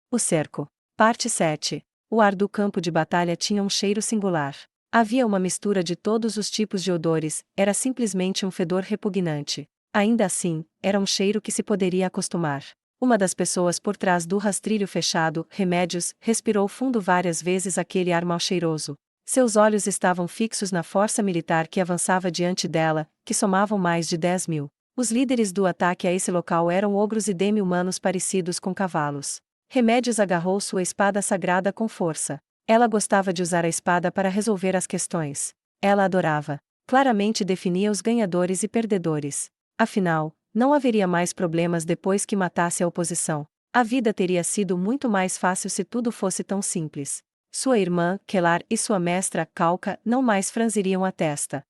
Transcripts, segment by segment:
O cerco. Parte 7. O ar do campo de batalha tinha um cheiro singular. Havia uma mistura de todos os tipos de odores, era simplesmente um fedor repugnante. Ainda assim, era um cheiro que se poderia acostumar. Uma das pessoas por trás do rastrilho fechado, Remédios, respirou fundo várias vezes aquele ar mal cheiroso. Seus olhos estavam fixos na força militar que avançava diante dela, que somavam mais de 10.000. Os líderes do ataque a esse local eram ogros e demi-humanos parecidos com cavalos. Remédios agarrou sua espada sagrada com força. Ela gostava de usar a espada para resolver as questões. Ela adorava. Claramente definia os ganhadores e perdedores. Afinal, não haveria mais problemas depois que matasse a oposição. A vida teria sido muito mais fácil se tudo fosse tão simples. Sua irmã, Kelar, e sua mestra, Calca, não mais franziriam a testa.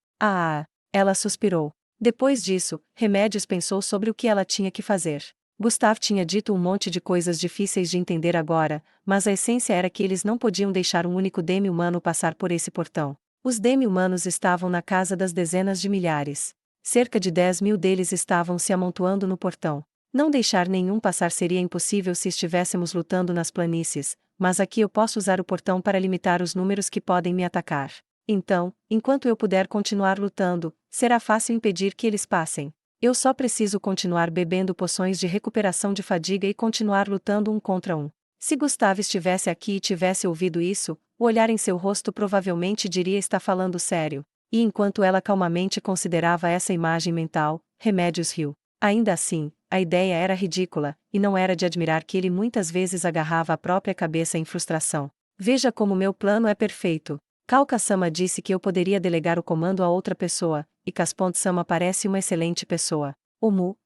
Ela suspirou. Depois disso, Remédios pensou sobre o que ela tinha que fazer. Gustav tinha dito um monte de coisas difíceis de entender agora, mas a essência era que eles não podiam deixar um único demi-humano passar por esse portão. Os demi-humanos estavam na casa das dezenas de milhares. Cerca de 10.000 deles estavam se amontoando no portão. Não deixar nenhum passar seria impossível se estivéssemos lutando nas planícies, mas aqui eu posso usar o portão para limitar os números que podem me atacar. Então, enquanto eu puder continuar lutando, será fácil impedir que eles passem. Eu só preciso continuar bebendo poções de recuperação de fadiga e continuar lutando um contra um. Se Gustav estivesse aqui e tivesse ouvido isso, o olhar em seu rosto provavelmente diria está falando sério. E enquanto ela calmamente considerava essa imagem mental, Remédios riu. Ainda assim, a ideia era ridícula, e não era de admirar que ele muitas vezes agarrava a própria cabeça em frustração. Veja como meu plano é perfeito. Calca-sama disse que eu poderia delegar o comando a outra pessoa, e Caspont-sama parece uma excelente pessoa.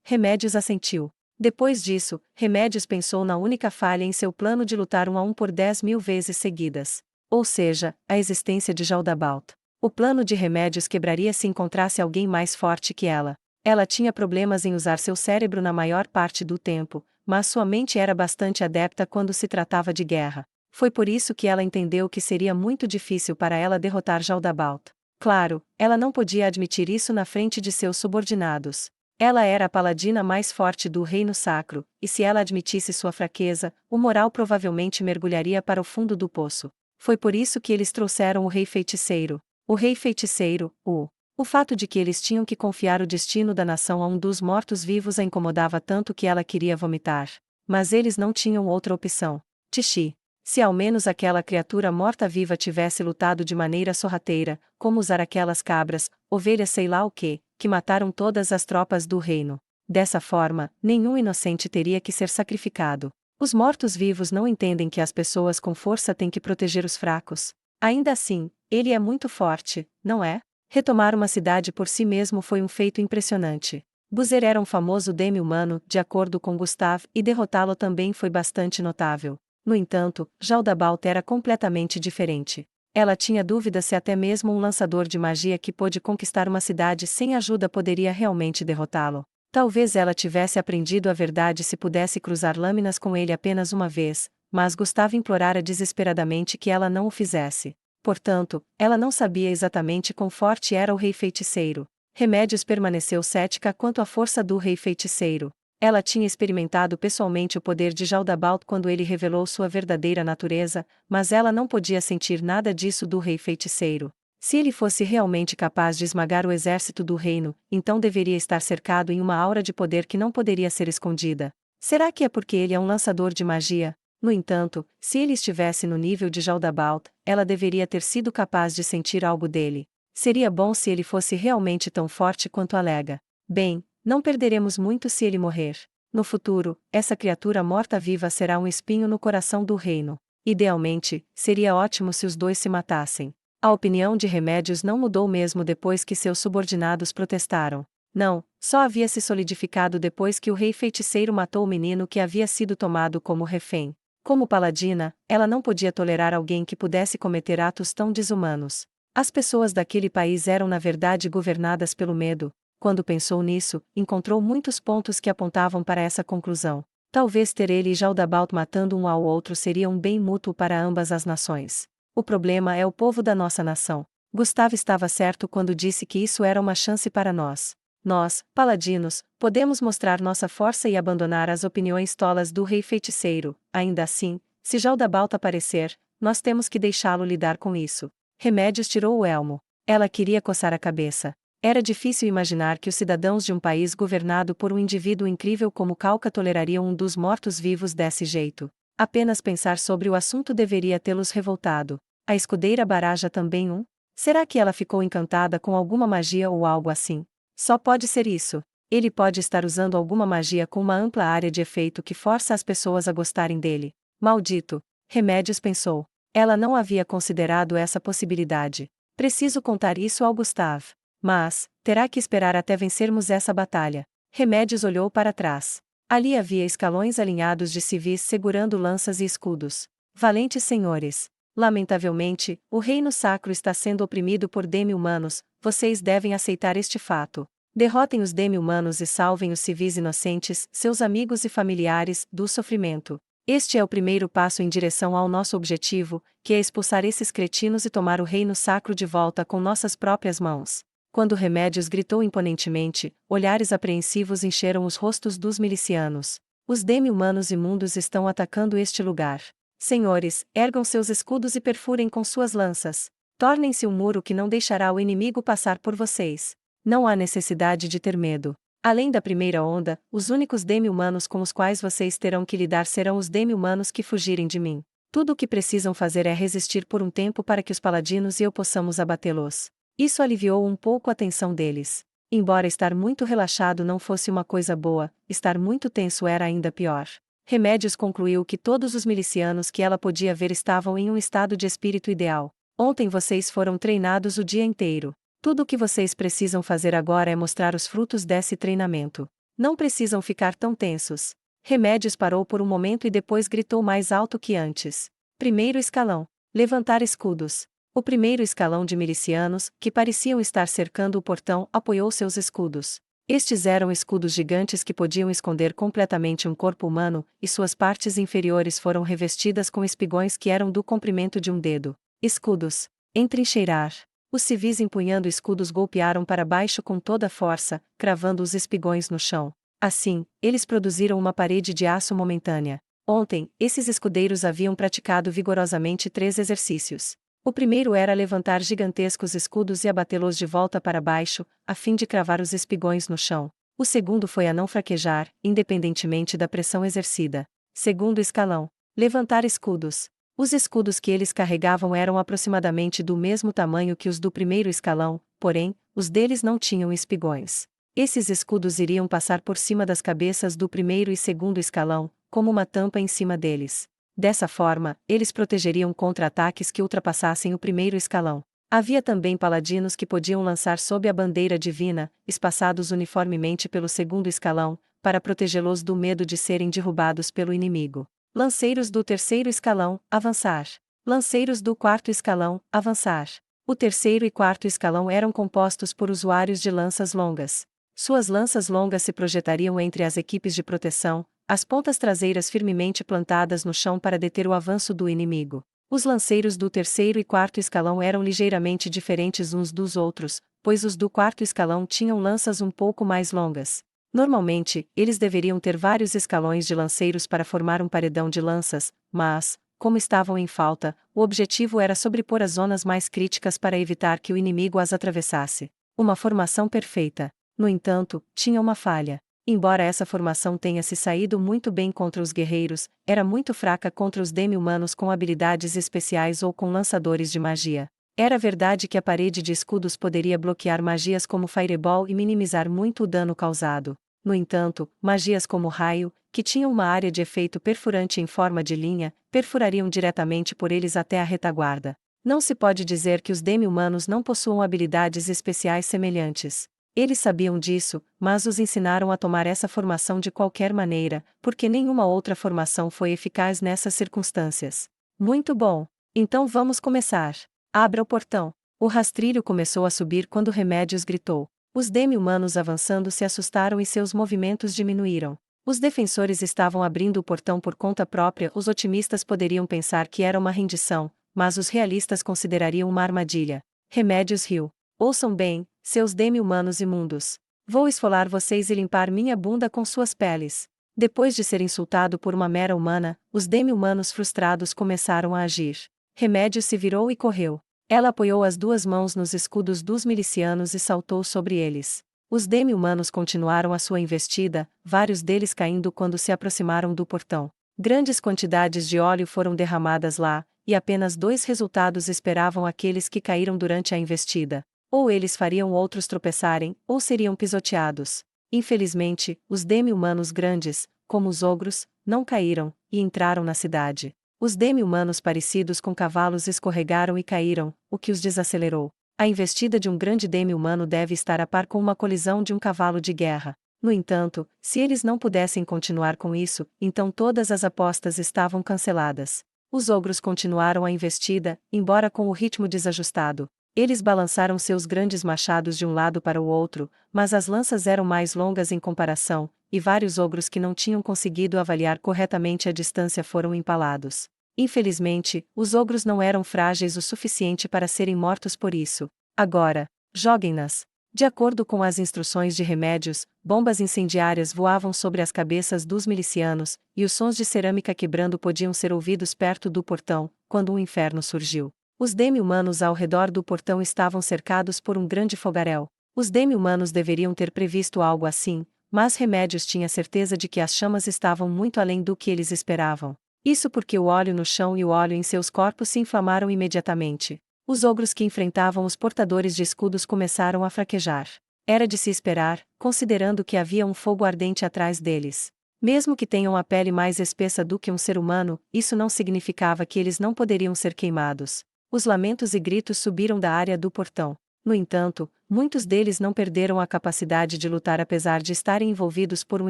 Remédios assentiu. Depois disso, Remédios pensou na única falha em seu plano de lutar 1 a 1 por 10.000 vezes seguidas. Ou seja, a existência de Jaldabaoth. O plano de Remédios quebraria se encontrasse alguém mais forte que ela. Ela tinha problemas em usar seu cérebro na maior parte do tempo, mas sua mente era bastante adepta quando se tratava de guerra. Foi por isso que ela entendeu que seria muito difícil para ela derrotar Jaldabaoth. Claro, ela não podia admitir isso na frente de seus subordinados. Ela era a paladina mais forte do Reino Sacro, e se ela admitisse sua fraqueza, o moral provavelmente mergulharia para o fundo do poço. Foi por isso que eles trouxeram o Rei Feiticeiro. O Rei Feiticeiro, O fato de que eles tinham que confiar o destino da nação a um dos mortos-vivos a incomodava tanto que ela queria vomitar. Mas eles não tinham outra opção. Tixi. Se ao menos aquela criatura morta-viva tivesse lutado de maneira sorrateira, como usar aquelas cabras, ovelhas sei lá o que mataram todas as tropas do reino. Dessa forma, nenhum inocente teria que ser sacrificado. Os mortos-vivos não entendem que as pessoas com força têm que proteger os fracos. Ainda assim, ele é muito forte, não é? Retomar uma cidade por si mesmo foi um feito impressionante. Buzer era um famoso demi-humano, de acordo com Gustav, e derrotá-lo também foi bastante notável. No entanto, Jaldabaoth era completamente diferente. Ela tinha dúvida se até mesmo um lançador de magia que pôde conquistar uma cidade sem ajuda poderia realmente derrotá-lo. Talvez ela tivesse aprendido a verdade se pudesse cruzar lâminas com ele apenas uma vez, mas Gustav implorara desesperadamente que ela não o fizesse. Portanto, ela não sabia exatamente quão forte era o Rei Feiticeiro. Remédios permaneceu cética quanto à força do Rei Feiticeiro. Ela tinha experimentado pessoalmente o poder de Jaldabaoth quando ele revelou sua verdadeira natureza, mas ela não podia sentir nada disso do Rei Feiticeiro. Se ele fosse realmente capaz de esmagar o exército do reino, então deveria estar cercado em uma aura de poder que não poderia ser escondida. Será que é porque ele é um lançador de magia? No entanto, se ele estivesse no nível de Jaldabaoth, ela deveria ter sido capaz de sentir algo dele. Seria bom se ele fosse realmente tão forte quanto alega. Bem, não perderemos muito se ele morrer. No futuro, essa criatura morta-viva será um espinho no coração do reino. Idealmente, seria ótimo se os dois se matassem. A opinião de Remédios não mudou mesmo depois que seus subordinados protestaram. Não, só havia se solidificado depois que o Rei Feiticeiro matou o menino que havia sido tomado como refém. Como paladina, ela não podia tolerar alguém que pudesse cometer atos tão desumanos. As pessoas daquele país eram na verdade governadas pelo medo. Quando pensou nisso, encontrou muitos pontos que apontavam para essa conclusão. Talvez ter ele e Jaldabaoth matando um ao outro seria um bem mútuo para ambas as nações. O problema é o povo da nossa nação. Gustav estava certo quando disse que isso era uma chance para nós. Nós, paladinos, podemos mostrar nossa força e abandonar as opiniões tolas do rei feiticeiro. Ainda assim, se Jaldabaoth aparecer, nós temos que deixá-lo lidar com isso. Remédios tirou o elmo. Ela queria coçar a cabeça. Era difícil imaginar que os cidadãos de um país governado por um indivíduo incrível como Calca tolerariam um dos mortos-vivos desse jeito. Apenas pensar sobre o assunto deveria tê-los revoltado. A escudeira Baraja também um? Será que ela ficou encantada com alguma magia ou algo assim? Só pode ser isso. Ele pode estar usando alguma magia com uma ampla área de efeito que força as pessoas a gostarem dele. Maldito! Remédios pensou. Ela não havia considerado essa possibilidade. Preciso contar isso ao Gustav. Mas, terá que esperar até vencermos essa batalha. Remédios olhou para trás. Ali havia escalões alinhados de civis segurando lanças e escudos. Valentes senhores! Lamentavelmente, o reino sacro está sendo oprimido por demi-humanos, vocês devem aceitar este fato. Derrotem os demi-humanos e salvem os civis inocentes, seus amigos e familiares, do sofrimento. Este é o primeiro passo em direção ao nosso objetivo, que é expulsar esses cretinos e tomar o reino sacro de volta com nossas próprias mãos. Quando Remédios gritou imponentemente, olhares apreensivos encheram os rostos dos milicianos. Os demi-humanos imundos estão atacando este lugar. Senhores, ergam seus escudos e perfurem com suas lanças. Tornem-se um muro que não deixará o inimigo passar por vocês. Não há necessidade de ter medo. Além da primeira onda, os únicos demi-humanos com os quais vocês terão que lidar serão os demi-humanos que fugirem de mim. Tudo o que precisam fazer é resistir por um tempo para que os paladinos e eu possamos abatê-los. Isso aliviou um pouco a tensão deles. Embora estar muito relaxado não fosse uma coisa boa, estar muito tenso era ainda pior. Remédios concluiu que todos os milicianos que ela podia ver estavam em um estado de espírito ideal. Ontem vocês foram treinados o dia inteiro. Tudo o que vocês precisam fazer agora é mostrar os frutos desse treinamento. Não precisam ficar tão tensos. Remédios parou por um momento e depois gritou mais alto que antes. Primeiro escalão. Levantar escudos. O primeiro escalão de milicianos, que pareciam estar cercando o portão, apoiou seus escudos. Estes eram escudos gigantes que podiam esconder completamente um corpo humano, e suas partes inferiores foram revestidas com espigões que eram do comprimento de um dedo. Escudos. Entrincheirar. Os civis empunhando escudos golpearam para baixo com toda a força, cravando os espigões no chão. Assim, eles produziram uma parede de aço momentânea. Ontem, esses escudeiros haviam praticado vigorosamente 3 exercícios. O primeiro era levantar gigantescos escudos e abatê-los de volta para baixo, a fim de cravar os espigões no chão. O segundo foi a não fraquejar, independentemente da pressão exercida. Segundo escalão. Levantar escudos. Os escudos que eles carregavam eram aproximadamente do mesmo tamanho que os do primeiro escalão, porém, os deles não tinham espigões. Esses escudos iriam passar por cima das cabeças do primeiro e segundo escalão, como uma tampa em cima deles. Dessa forma, eles protegeriam contra ataques que ultrapassassem o primeiro escalão. Havia também paladinos que podiam lançar sob a bandeira divina, espaçados uniformemente pelo segundo escalão, para protegê-los do medo de serem derrubados pelo inimigo. Lanceiros do terceiro escalão, avançar. Lanceiros do quarto escalão, avançar. O terceiro e quarto escalão eram compostos por usuários de lanças longas. Suas lanças longas se projetariam entre as equipes de proteção, as pontas traseiras firmemente plantadas no chão para deter o avanço do inimigo. Os lanceiros do terceiro e quarto escalão eram ligeiramente diferentes uns dos outros, pois os do quarto escalão tinham lanças um pouco mais longas. Normalmente, eles deveriam ter vários escalões de lanceiros para formar um paredão de lanças, mas, como estavam em falta, o objetivo era sobrepor as zonas mais críticas para evitar que o inimigo as atravessasse. Uma formação perfeita. No entanto, tinha uma falha. Embora essa formação tenha se saído muito bem contra os guerreiros, era muito fraca contra os demi-humanos com habilidades especiais ou com lançadores de magia. Era verdade que a parede de escudos poderia bloquear magias como Fireball e minimizar muito o dano causado. No entanto, magias como Raio, que tinham uma área de efeito perfurante em forma de linha, perfurariam diretamente por eles até a retaguarda. Não se pode dizer que os demi-humanos não possuam habilidades especiais semelhantes. Eles sabiam disso, mas os ensinaram a tomar essa formação de qualquer maneira, porque nenhuma outra formação foi eficaz nessas circunstâncias. Muito bom! Então vamos começar. Abra o portão. O rastrilho começou a subir quando Remédios gritou. Os demi-humanos avançando se assustaram e seus movimentos diminuíram. Os defensores estavam abrindo o portão por conta própria. Os otimistas poderiam pensar que era uma rendição, mas os realistas considerariam uma armadilha. Remédios riu. Ouçam bem, seus demi-humanos imundos. Vou esfolar vocês e limpar minha bunda com suas peles. Depois de ser insultado por uma mera humana, os demi-humanos frustrados começaram a agir. Remédio se virou e correu. Ela apoiou as duas mãos nos escudos dos milicianos e saltou sobre eles. Os demi-humanos continuaram a sua investida, vários deles caindo quando se aproximaram do portão. Grandes quantidades de óleo foram derramadas lá, e apenas 2 resultados esperavam aqueles que caíram durante a investida. Ou eles fariam outros tropeçarem, ou seriam pisoteados. Infelizmente, os demi-humanos grandes, como os ogros, não caíram, e entraram na cidade. Os demi-humanos parecidos com cavalos escorregaram e caíram, o que os desacelerou. A investida de um grande demi-humano deve estar a par com uma colisão de um cavalo de guerra. No entanto, se eles não pudessem continuar com isso, então todas as apostas estavam canceladas. Os ogros continuaram a investida, embora com o ritmo desajustado. Eles balançaram seus grandes machados de um lado para o outro, mas as lanças eram mais longas em comparação, e vários ogros que não tinham conseguido avaliar corretamente a distância foram empalados. Infelizmente, os ogros não eram frágeis o suficiente para serem mortos por isso. Agora, joguem-nas. De acordo com as instruções de Remédios, bombas incendiárias voavam sobre as cabeças dos milicianos, e os sons de cerâmica quebrando podiam ser ouvidos perto do portão, quando um inferno surgiu. Os demi-humanos ao redor do portão estavam cercados por um grande fogaréu. Os demi-humanos deveriam ter previsto algo assim, mas Remédios tinha certeza de que as chamas estavam muito além do que eles esperavam. Isso porque o óleo no chão e o óleo em seus corpos se inflamaram imediatamente. Os ogros que enfrentavam os portadores de escudos começaram a fraquejar. Era de se esperar, considerando que havia um fogo ardente atrás deles. Mesmo que tenham a pele mais espessa do que um ser humano, isso não significava que eles não poderiam ser queimados. Os lamentos e gritos subiram da área do portão. No entanto, muitos deles não perderam a capacidade de lutar apesar de estarem envolvidos por um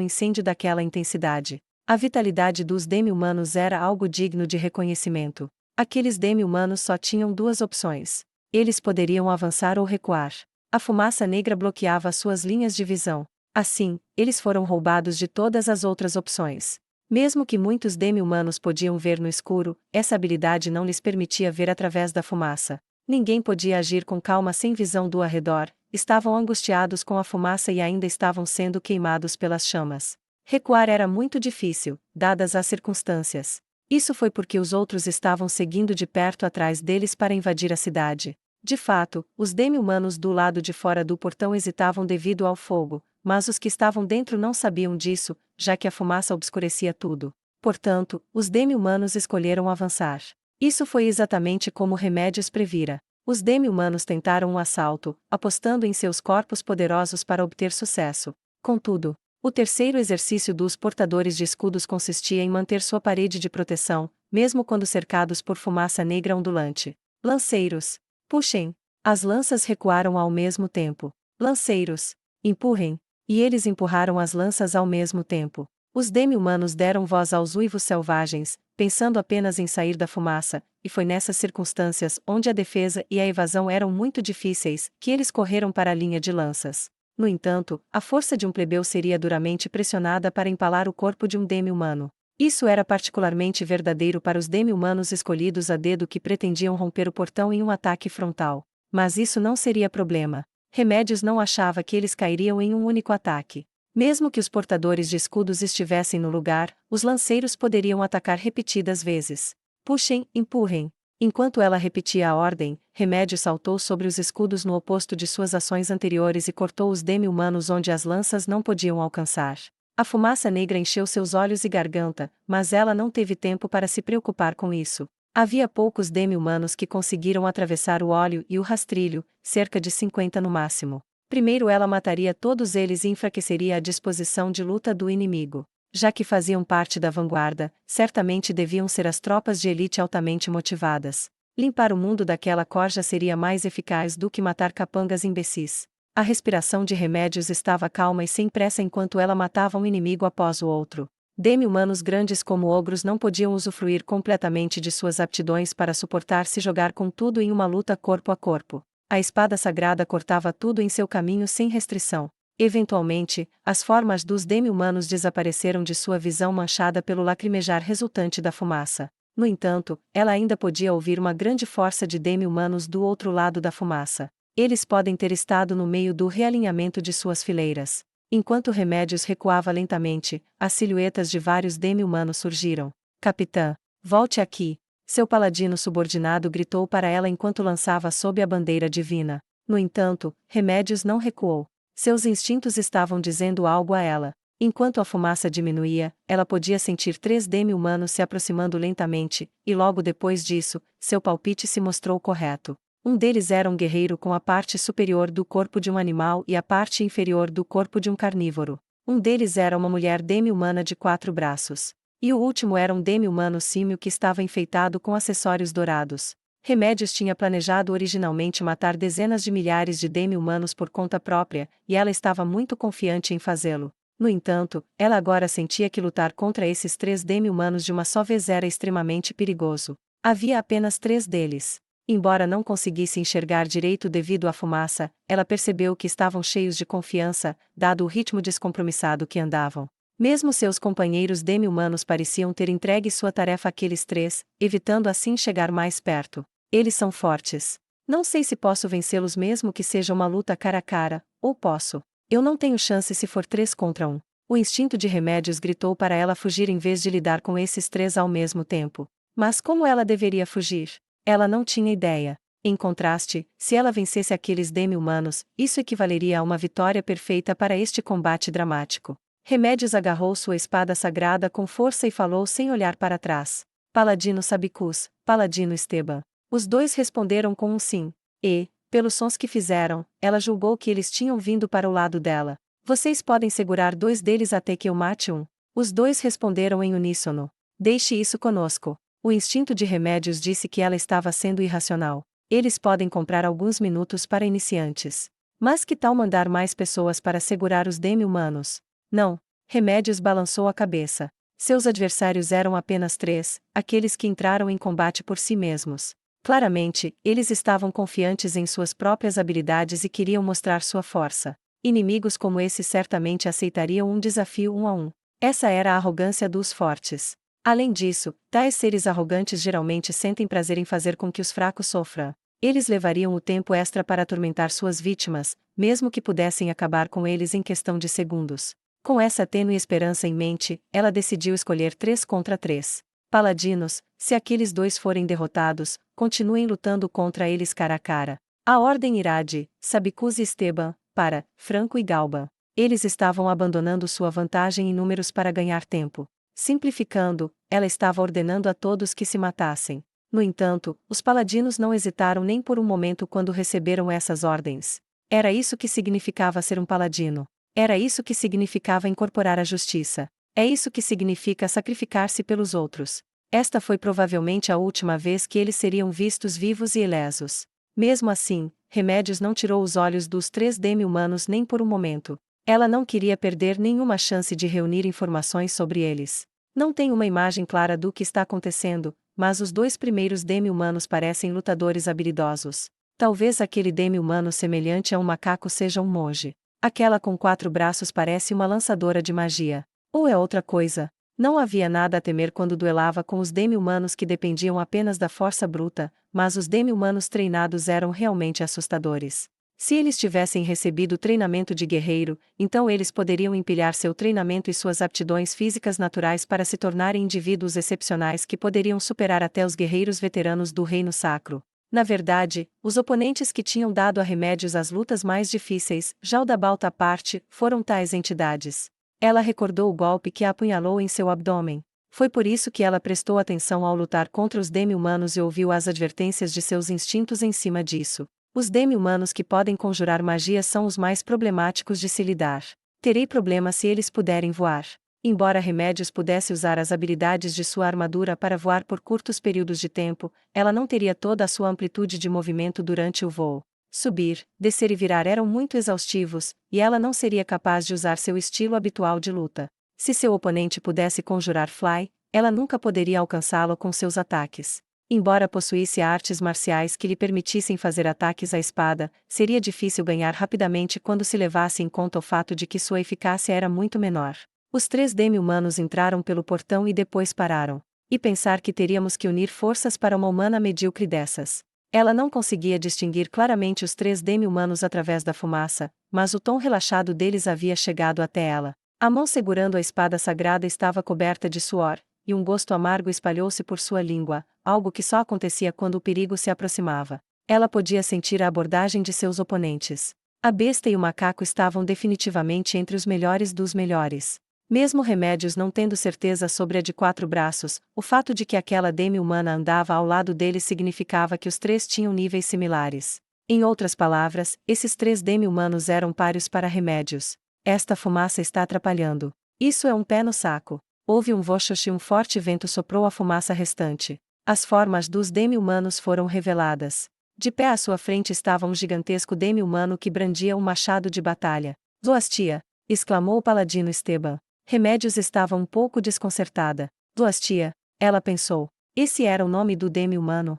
incêndio daquela intensidade. A vitalidade dos demi-humanos era algo digno de reconhecimento. Aqueles demi-humanos só tinham 2 opções. Eles poderiam avançar ou recuar. A fumaça negra bloqueava suas linhas de visão. Assim, eles foram roubados de todas as outras opções. Mesmo que muitos demi-humanos podiam ver no escuro, essa habilidade não lhes permitia ver através da fumaça. Ninguém podia agir com calma sem visão do arredor, estavam angustiados com a fumaça e ainda estavam sendo queimados pelas chamas. Recuar era muito difícil, dadas as circunstâncias. Isso foi porque os outros estavam seguindo de perto atrás deles para invadir a cidade. De fato, os demi-humanos do lado de fora do portão hesitavam devido ao fogo, mas os que estavam dentro não sabiam disso, já que a fumaça obscurecia tudo. Portanto, os demi-humanos escolheram avançar. Isso foi exatamente como Remédios previra. Os demi-humanos tentaram um assalto, apostando em seus corpos poderosos para obter sucesso. Contudo, o terceiro exercício dos portadores de escudos consistia em manter sua parede de proteção, mesmo quando cercados por fumaça negra ondulante. Lanceiros, puxem! As lanças recuaram ao mesmo tempo. Lanceiros, empurrem! E eles empurraram as lanças ao mesmo tempo. Os demi-humanos deram voz aos uivos selvagens, pensando apenas em sair da fumaça, e foi nessas circunstâncias onde a defesa e a evasão eram muito difíceis, que eles correram para a linha de lanças. No entanto, a força de um plebeu seria duramente pressionada para empalar o corpo de um demi-humano. Isso era particularmente verdadeiro para os demi-humanos escolhidos a dedo que pretendiam romper o portão em um ataque frontal. Mas isso não seria problema. Remédios não achava que eles cairiam em um único ataque. Mesmo que os portadores de escudos estivessem no lugar, os lanceiros poderiam atacar repetidas vezes. Puxem, empurrem. Enquanto ela repetia a ordem, Remédio saltou sobre os escudos no oposto de suas ações anteriores e cortou os demi-humanos onde as lanças não podiam alcançar. A fumaça negra encheu seus olhos e garganta, mas ela não teve tempo para se preocupar com isso. Havia poucos demi-humanos que conseguiram atravessar o óleo e o rastrilho, cerca de 50 no máximo. Primeiro ela mataria todos eles e enfraqueceria a disposição de luta do inimigo. Já que faziam parte da vanguarda, certamente deviam ser as tropas de elite altamente motivadas. Limpar o mundo daquela corja seria mais eficaz do que matar capangas imbecis. A respiração de Remédios estava calma e sem pressa enquanto ela matava um inimigo após o outro. Demi-humanos grandes como ogros não podiam usufruir completamente de suas aptidões para suportar se jogar com tudo em uma luta corpo a corpo. A espada sagrada cortava tudo em seu caminho sem restrição. Eventualmente, as formas dos demi-humanos desapareceram de sua visão manchada pelo lacrimejar resultante da fumaça. No entanto, ela ainda podia ouvir uma grande força de demi-humanos do outro lado da fumaça. Eles podem ter estado no meio do realinhamento de suas fileiras. Enquanto Remédios recuava lentamente, as silhuetas de vários demi-humanos surgiram. Capitã, volte aqui! Seu paladino subordinado gritou para ela enquanto lançava sob a bandeira divina. No entanto, Remédios não recuou. Seus instintos estavam dizendo algo a ela. Enquanto a fumaça diminuía, ela podia sentir 3 demi-humanos se aproximando lentamente, e logo depois disso, seu palpite se mostrou correto. Um deles era um guerreiro com a parte superior do corpo de um animal e a parte inferior do corpo de um carnívoro. Um deles era uma mulher demi-humana de 4 braços. E o último era um demi-humano símio que estava enfeitado com acessórios dourados. Remédios tinha planejado originalmente matar dezenas de milhares de demi-humanos por conta própria, e ela estava muito confiante em fazê-lo. No entanto, ela agora sentia que lutar contra esses 3 demi-humanos de uma só vez era extremamente perigoso. Havia apenas 3 deles. Embora não conseguisse enxergar direito devido à fumaça, ela percebeu que estavam cheios de confiança, dado o ritmo descompromissado que andavam. Mesmo seus companheiros demi-humanos pareciam ter entregue sua tarefa àqueles 3, evitando assim chegar mais perto. Eles são fortes. Não sei se posso vencê-los mesmo que seja uma luta cara a cara, ou posso. Eu não tenho chance se for 3 contra 1. O instinto de Remédios gritou para ela fugir em vez de lidar com esses 3 ao mesmo tempo. Mas como ela deveria fugir? Ela não tinha ideia. Em contraste, se ela vencesse aqueles demi-humanos, isso equivaleria a uma vitória perfeita para este combate dramático. Remédios agarrou sua espada sagrada com força e falou sem olhar para trás. Paladino Sabicus, Paladino Esteban. Os 2 responderam com um sim. E, pelos sons que fizeram, ela julgou que eles tinham vindo para o lado dela. Vocês podem segurar 2 deles até que eu mate um? Os 2 responderam em uníssono. Deixe isso conosco. O instinto de Remédios disse que ela estava sendo irracional. Eles podem comprar alguns minutos para iniciantes. Mas que tal mandar mais pessoas para segurar os demi-humanos? Não. Remédios balançou a cabeça. Seus adversários eram apenas 3, aqueles que entraram em combate por si mesmos. Claramente, eles estavam confiantes em suas próprias habilidades e queriam mostrar sua força. Inimigos como esse certamente aceitariam um desafio 1 a 1. Essa era a arrogância dos fortes. Além disso, tais seres arrogantes geralmente sentem prazer em fazer com que os fracos sofram. Eles levariam o tempo extra para atormentar suas vítimas, mesmo que pudessem acabar com eles em questão de segundos. Com essa tênue esperança em mente, ela decidiu escolher 3 contra 3. Paladinos, se aqueles 2 forem derrotados, continuem lutando contra eles cara a cara. A ordem irá de Sabicus e Esteban, para Franco e Galba. Eles estavam abandonando sua vantagem em números para ganhar tempo. Simplificando, ela estava ordenando a todos que se matassem. No entanto, os paladinos não hesitaram nem por um momento quando receberam essas ordens. Era isso que significava ser um paladino. Era isso que significava incorporar a justiça. É isso que significa sacrificar-se pelos outros. Esta foi provavelmente a última vez que eles seriam vistos vivos e ilesos. Mesmo assim, Remédios não tirou os olhos dos 3 demi-humanos nem por um momento. Ela não queria perder nenhuma chance de reunir informações sobre eles. Não tem uma imagem clara do que está acontecendo, mas os 2 primeiros demi-humanos parecem lutadores habilidosos. Talvez aquele demi-humano semelhante a um macaco seja um monge. Aquela com 4 braços parece uma lançadora de magia. Ou é outra coisa. Não havia nada a temer quando duelava com os demi-humanos que dependiam apenas da força bruta, mas os demi-humanos treinados eram realmente assustadores. Se eles tivessem recebido treinamento de guerreiro, então eles poderiam empilhar seu treinamento e suas aptidões físicas naturais para se tornarem indivíduos excepcionais que poderiam superar até os guerreiros veteranos do Reino Sacro. Na verdade, os oponentes que tinham dado a Remédios as lutas mais difíceis, Jaldabaoth à parte, foram tais entidades. Ela recordou o golpe que a apunhalou em seu abdômen. Foi por isso que ela prestou atenção ao lutar contra os demi-humanos e ouviu as advertências de seus instintos em cima disso. Os demi-humanos que podem conjurar magia são os mais problemáticos de se lidar. Terei problema se eles puderem voar. Embora Remédios pudesse usar as habilidades de sua armadura para voar por curtos períodos de tempo, ela não teria toda a sua amplitude de movimento durante o voo. Subir, descer e virar eram muito exaustivos, e ela não seria capaz de usar seu estilo habitual de luta. Se seu oponente pudesse conjurar Fly, ela nunca poderia alcançá-lo com seus ataques. Embora possuísse artes marciais que lhe permitissem fazer ataques à espada, seria difícil ganhar rapidamente quando se levasse em conta o fato de que sua eficácia era muito menor. Os 3 demi-humanos entraram pelo portão e depois pararam. E pensar que teríamos que unir forças para uma humana medíocre dessas. Ela não conseguia distinguir claramente os 3 demi-humanos através da fumaça, mas o tom relaxado deles havia chegado até ela. A mão segurando a espada sagrada estava coberta de suor, e um gosto amargo espalhou-se por sua língua, algo que só acontecia quando o perigo se aproximava. Ela podia sentir a abordagem de seus oponentes. A besta e o macaco estavam definitivamente entre os melhores dos melhores. Mesmo Remédios não tendo certeza sobre a de 4 braços, o fato de que aquela demi-humana andava ao lado dele significava que os 3 tinham níveis similares. Em outras palavras, esses 3 demi-humanos eram páreos para Remédios. Esta fumaça está atrapalhando. Isso é um pé no saco. Houve um voxox e um forte vento soprou a fumaça restante. As formas dos demi-humanos foram reveladas. De pé à sua frente estava um gigantesco demi-humano que brandia um machado de batalha. Zoastia! Exclamou o paladino Esteban. Remédios estava um pouco desconcertada. Zoastia, ela pensou. Esse era o nome do demi-humano.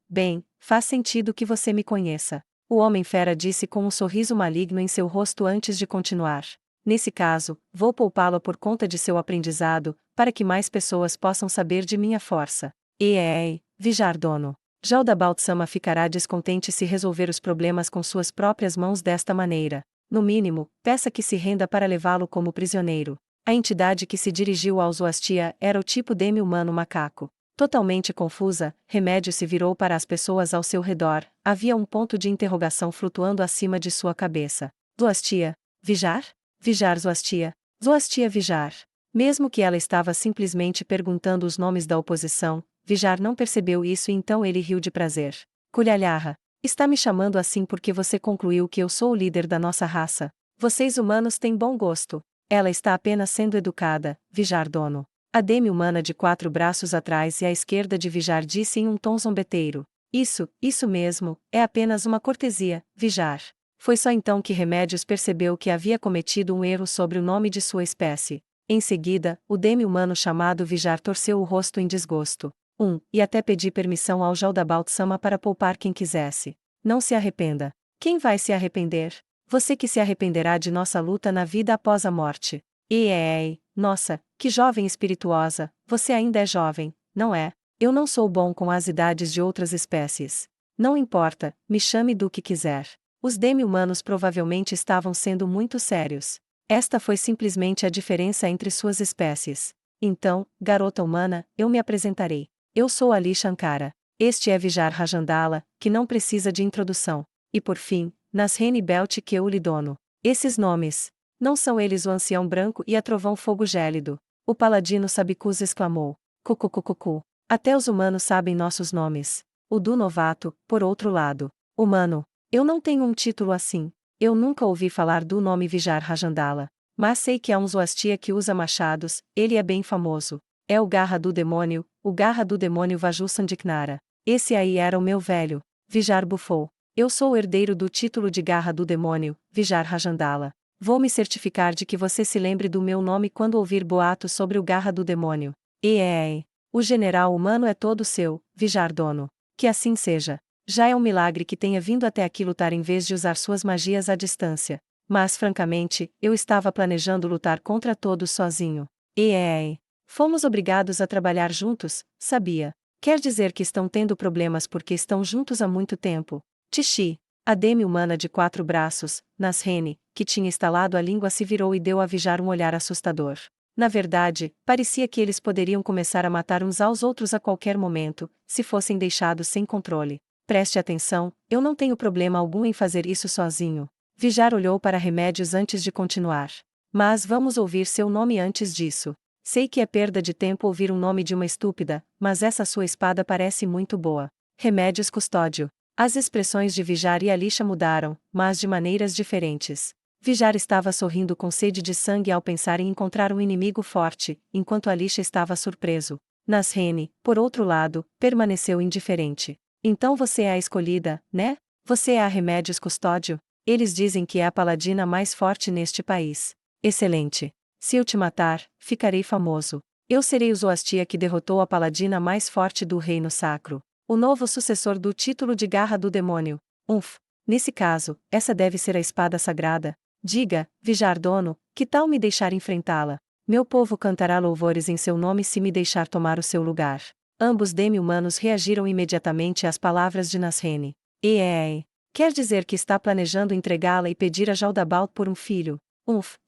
Bem, faz sentido que você me conheça. O Homem-Fera disse com um sorriso maligno em seu rosto antes de continuar. Nesse caso, vou poupá-lo por conta de seu aprendizado, para que mais pessoas possam saber de minha força. Vijardono. Jaldabaoth-sama ficará descontente se resolver os problemas com suas próprias mãos desta maneira. No mínimo, peça que se renda para levá-lo como prisioneiro. A entidade que se dirigiu ao Zoastia era o tipo demi-humano macaco. Totalmente confusa, Remédio se virou para as pessoas ao seu redor. Havia um ponto de interrogação flutuando acima de sua cabeça. Zoastia? Vijar? Vijar Zoastia? Zoastia Vijar. Mesmo que ela estava simplesmente perguntando os nomes da oposição, Vijar não percebeu isso e então ele riu de prazer. Culhalharra. Está me chamando assim porque você concluiu que eu sou o líder da nossa raça. Vocês humanos têm bom gosto. Ela está apenas sendo educada, Vijardono. A demi-humana de 4 braços atrás e à esquerda de Vijar disse em um tom zombeteiro. Isso mesmo, é apenas uma cortesia, Vijar. Foi só então que Remédios percebeu que havia cometido um erro sobre o nome de sua espécie. Em seguida, o demi-humano chamado Vijar torceu o rosto em desgosto. E até pedi permissão ao Jaldabaoth-sama para poupar quem quisesse. Não se arrependa. Quem vai se arrepender? Você que se arrependerá de nossa luta na vida após a morte. Nossa, que jovem espirituosa, você ainda é jovem, não é? Eu não sou bom com as idades de outras espécies. Não importa, me chame do que quiser. Os demi-humanos provavelmente estavam sendo muito sérios. Esta foi simplesmente a diferença entre suas espécies. Então, garota humana, eu me apresentarei. Eu sou Ali Shankara. Este é Vijar Rajandala, que não precisa de introdução. E por fim, Nasreni Belt Keulidono. Esses nomes. Não são eles o ancião branco e a trovão fogo gélido? O paladino Sabicus exclamou. Cucucucucu. Até os humanos sabem nossos nomes. O do novato, por outro lado. Humano. Eu não tenho um título assim. Eu nunca ouvi falar do nome Vijar Rajandala. Mas sei que há um Zoastia que usa machados, ele é bem famoso. É o Garra do Demônio, o Garra do Demônio Vaju Sandiknara. Esse aí era o meu velho. Vijar bufou. Eu sou o herdeiro do título de Garra do Demônio, Vijar Rajandala. Vou me certificar de que você se lembre do meu nome quando ouvir boatos sobre o Garra do Demônio. O general humano é todo seu, Vijardono. Que assim seja. Já é um milagre que tenha vindo até aqui lutar em vez de usar suas magias à distância. Mas francamente, eu estava planejando lutar contra todos sozinho. Fomos obrigados a trabalhar juntos, sabia? Quer dizer que estão tendo problemas porque estão juntos há muito tempo. Tixi. A demi-humana de 4 braços, Nasreni, que tinha estalado a língua se virou e deu a Vijar um olhar assustador. Na verdade, parecia que eles poderiam começar a matar uns aos outros a qualquer momento, se fossem deixados sem controle. Preste atenção, eu não tenho problema algum em fazer isso sozinho. Vijar olhou para Remédios antes de continuar. Mas vamos ouvir seu nome antes disso. Sei que é perda de tempo ouvir um nome de uma estúpida, mas essa sua espada parece muito boa. Remédios Custódio. As expressões de Vijar e Alisha mudaram, mas de maneiras diferentes. Vijar estava sorrindo com sede de sangue ao pensar em encontrar um inimigo forte, enquanto Alisha estava surpreso. Nasreni, por outro lado, permaneceu indiferente. Então você é a escolhida, né? Você é a Remédios Custódio? Eles dizem que é a paladina mais forte neste país. Excelente. Se eu te matar, ficarei famoso. Eu serei o Zoastia que derrotou a paladina mais forte do Reino Sacro. O novo sucessor do título de Garra do Demônio. Nesse caso, essa deve ser a espada sagrada. Diga, Vijardono, que tal me deixar enfrentá-la? Meu povo cantará louvores em seu nome se me deixar tomar o seu lugar. Ambos demi-humanos reagiram imediatamente às palavras de Nasrene. Quer dizer que está planejando entregá-la e pedir a Jaldabal por um filho?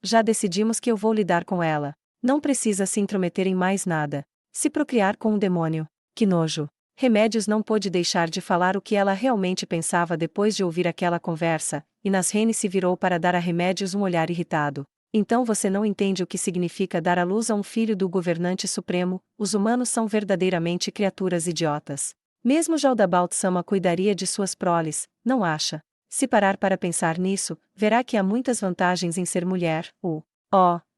Já decidimos que eu vou lidar com ela. Não precisa se intrometer em mais nada. Se procriar com um demônio. Que nojo. Remédios não pôde deixar de falar o que ela realmente pensava depois de ouvir aquela conversa, e Nasrene se virou para dar a Remédios um olhar irritado. Então você não entende o que significa dar à luz a um filho do governante supremo? Os humanos são verdadeiramente criaturas idiotas. Mesmo Jaldabal Sama cuidaria de suas proles, não acha? Se parar para pensar nisso, verá que há muitas vantagens em ser mulher.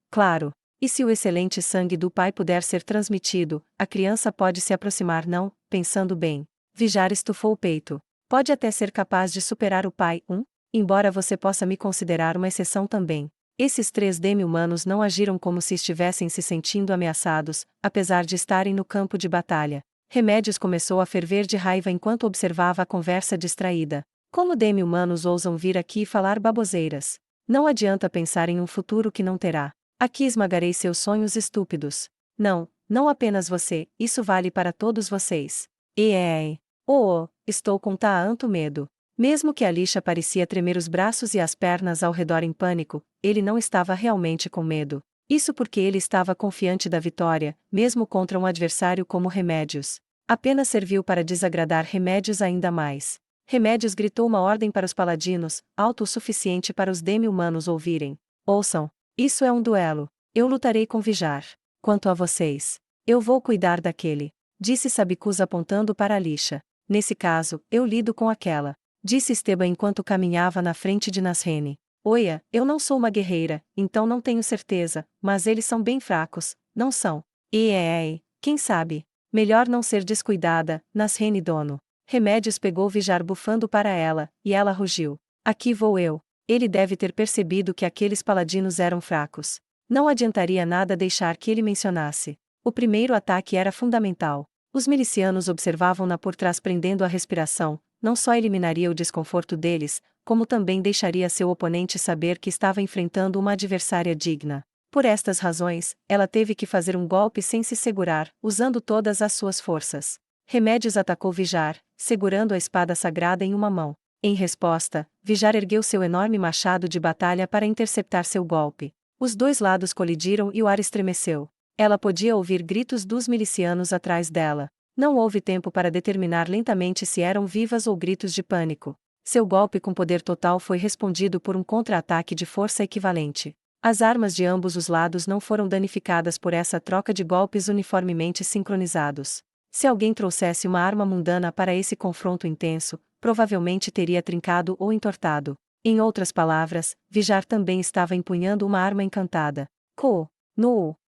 Claro. E se o excelente sangue do pai puder ser transmitido, a criança pode se aproximar não, pensando bem. Vijar estufou o peito. Pode até ser capaz de superar o pai, embora você possa me considerar uma exceção também. Esses 3 demi-humanos não agiram como se estivessem se sentindo ameaçados, apesar de estarem no campo de batalha. Remédios começou a ferver de raiva enquanto observava a conversa distraída. Como demi-humanos ousam vir aqui falar baboseiras? Não adianta pensar em um futuro que não terá. Aqui esmagarei seus sonhos estúpidos. Não apenas você, isso vale para todos vocês. Estou com tanto medo. Mesmo que Alisha parecia tremer os braços e as pernas ao redor em pânico, ele não estava realmente com medo. Isso porque ele estava confiante da vitória, mesmo contra um adversário como Remédios. Apenas serviu para desagradar Remédios ainda mais. Remédios gritou uma ordem para os paladinos, alto o suficiente para os demi-humanos ouvirem. Ouçam. Isso é um duelo. Eu lutarei com Vijar. Quanto a vocês, eu vou cuidar daquele, disse Sabicus apontando para Alisha. Nesse caso, eu lido com aquela, disse Esteban enquanto caminhava na frente de Nasrene. Oia, eu não sou uma guerreira, então não tenho certeza, mas eles são bem fracos, não são? Quem sabe? Melhor não ser descuidada, Nasrene dono. Remédios pegou Vijar bufando para ela, e ela rugiu. Aqui vou eu. Ele deve ter percebido que aqueles paladinos eram fracos. Não adiantaria nada deixar que ele mencionasse. O primeiro ataque era fundamental. Os milicianos observavam-na por trás prendendo a respiração, não só eliminaria o desconforto deles, como também deixaria seu oponente saber que estava enfrentando uma adversária digna. Por estas razões, ela teve que fazer um golpe sem se segurar, usando todas as suas forças. Remédios atacou Vijar, segurando a espada sagrada em uma mão. Em resposta, Vijar ergueu seu enorme machado de batalha para interceptar seu golpe. Os dois lados colidiram e o ar estremeceu. Ela podia ouvir gritos dos milicianos atrás dela. Não houve tempo para determinar lentamente se eram vivas ou gritos de pânico. Seu golpe com poder total foi respondido por um contra-ataque de força equivalente. As armas de ambos os lados não foram danificadas por essa troca de golpes uniformemente sincronizados. Se alguém trouxesse uma arma mundana para esse confronto intenso, provavelmente teria trincado ou entortado. Em outras palavras, Vijar também estava empunhando uma arma encantada.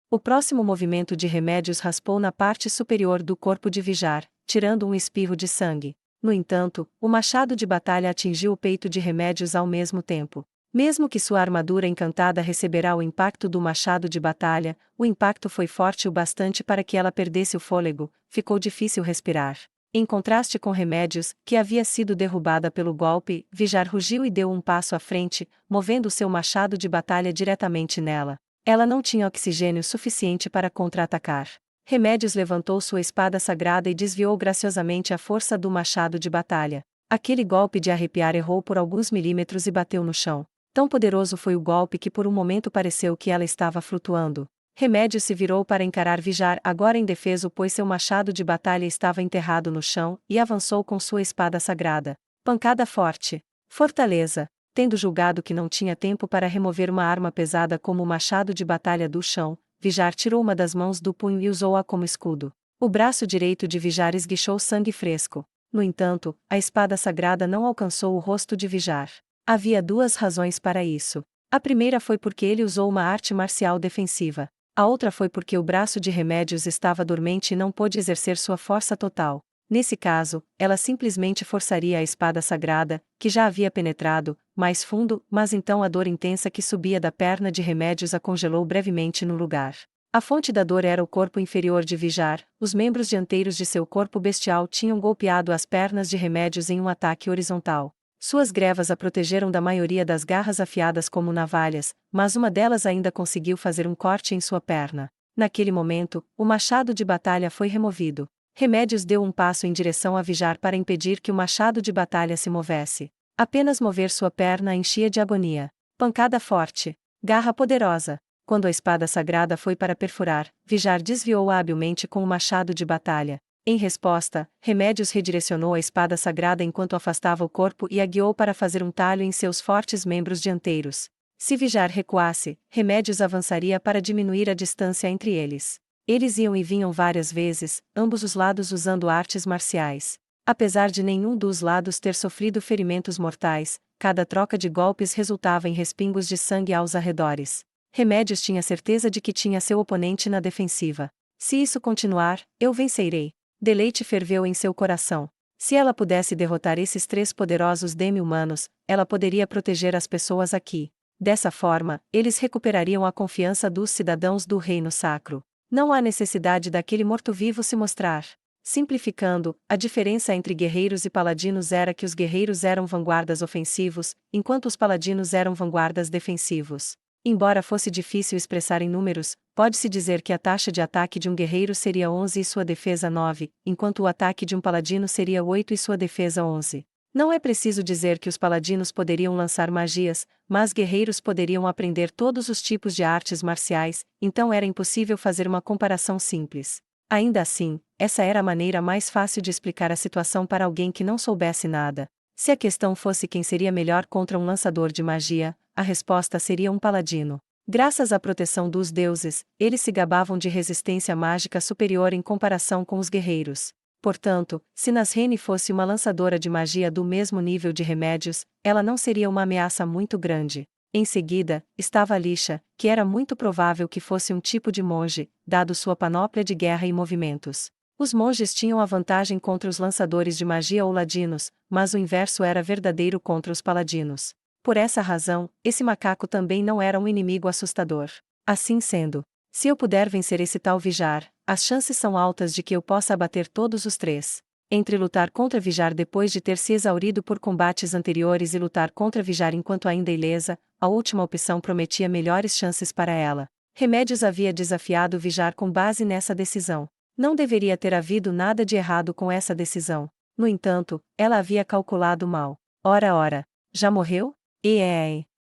O próximo movimento de Remédios raspou na parte superior do corpo de Vijar, tirando um espirro de sangue. No entanto, o machado de batalha atingiu o peito de Remédios ao mesmo tempo. Mesmo que sua armadura encantada receberá o impacto do machado de batalha, o impacto foi forte o bastante para que ela perdesse o fôlego, ficou difícil respirar. Em contraste com Remédios, que havia sido derrubada pelo golpe, Vijar rugiu e deu um passo à frente, movendo seu machado de batalha diretamente nela. Ela não tinha oxigênio suficiente para contra-atacar. Remédios levantou sua espada sagrada e desviou graciosamente a força do machado de batalha. Aquele golpe de arrepiar errou por alguns milímetros e bateu no chão. Tão poderoso foi o golpe que por um momento pareceu que ela estava flutuando. Remédios se virou para encarar Vijar agora indefeso pois seu machado de batalha estava enterrado no chão, e avançou com sua espada sagrada. Pancada forte. Fortaleza. Tendo julgado que não tinha tempo para remover uma arma pesada como o machado de batalha do chão, Vijar tirou uma das mãos do punho e usou-a como escudo. O braço direito de Vijar esguichou sangue fresco. No entanto, a espada sagrada não alcançou o rosto de Vijar. Havia 2 razões para isso. A primeira foi porque ele usou uma arte marcial defensiva. A outra foi porque o braço de Remédios estava dormente e não pôde exercer sua força total. Nesse caso, ela simplesmente forçaria a espada sagrada, que já havia penetrado, mais fundo, mas então a dor intensa que subia da perna de Remédios a congelou brevemente no lugar. A fonte da dor era o corpo inferior de Vijar, os membros dianteiros de seu corpo bestial tinham golpeado as pernas de Remédios em um ataque horizontal. Suas grevas a protegeram da maioria das garras afiadas como navalhas, mas uma delas ainda conseguiu fazer um corte em sua perna. Naquele momento, o machado de batalha foi removido. Remédios deu um passo em direção a Vijar para impedir que o machado de batalha se movesse. Apenas mover sua perna a enchia de agonia. Pancada forte. Garra poderosa. Quando a espada sagrada foi para perfurar, Vijar desviou-a habilmente com o machado de batalha. Em resposta, Remédios redirecionou a espada sagrada enquanto afastava o corpo e a guiou para fazer um talho em seus fortes membros dianteiros. Se Vijar recuasse, Remédios avançaria para diminuir a distância entre eles. Eles iam e vinham várias vezes, ambos os lados usando artes marciais. Apesar de nenhum dos lados ter sofrido ferimentos mortais, cada troca de golpes resultava em respingos de sangue aos arredores. Remédios tinha certeza de que tinha seu oponente na defensiva. Se isso continuar, eu vencerei. Deleite ferveu em seu coração. Se ela pudesse derrotar esses 3 poderosos demi-humanos, ela poderia proteger as pessoas aqui. Dessa forma, eles recuperariam a confiança dos cidadãos do Reino Sacro. Não há necessidade daquele morto-vivo se mostrar. Simplificando, a diferença entre guerreiros e paladinos era que os guerreiros eram vanguardas ofensivos, enquanto os paladinos eram vanguardas defensivos. Embora fosse difícil expressar em números, pode-se dizer que a taxa de ataque de um guerreiro seria 11 e sua defesa 9, enquanto o ataque de um paladino seria 8 e sua defesa 11. Não é preciso dizer que os paladinos poderiam lançar magias, mas guerreiros poderiam aprender todos os tipos de artes marciais, então era impossível fazer uma comparação simples. Ainda assim, essa era a maneira mais fácil de explicar a situação para alguém que não soubesse nada. Se a questão fosse quem seria melhor contra um lançador de magia, a resposta seria um paladino. Graças à proteção dos deuses, eles se gabavam de resistência mágica superior em comparação com os guerreiros. Portanto, se Nasrene fosse uma lançadora de magia do mesmo nível de Remédios, ela não seria uma ameaça muito grande. Em seguida, estava Alisha, que era muito provável que fosse um tipo de monge, dado sua panóplia de guerra e movimentos. Os monges tinham a vantagem contra os lançadores de magia ou ladinos, mas o inverso era verdadeiro contra os paladinos. Por essa razão, esse macaco também não era um inimigo assustador. Assim sendo, se eu puder vencer esse tal Vijar, as chances são altas de que eu possa abater todos os 3. Entre lutar contra Vijar depois de ter se exaurido por combates anteriores e lutar contra Vijar enquanto ainda ilesa, a última opção prometia melhores chances para ela. Remédios havia desafiado Vijar com base nessa decisão. Não deveria ter havido nada de errado com essa decisão. No entanto, ela havia calculado mal. Ora, já morreu?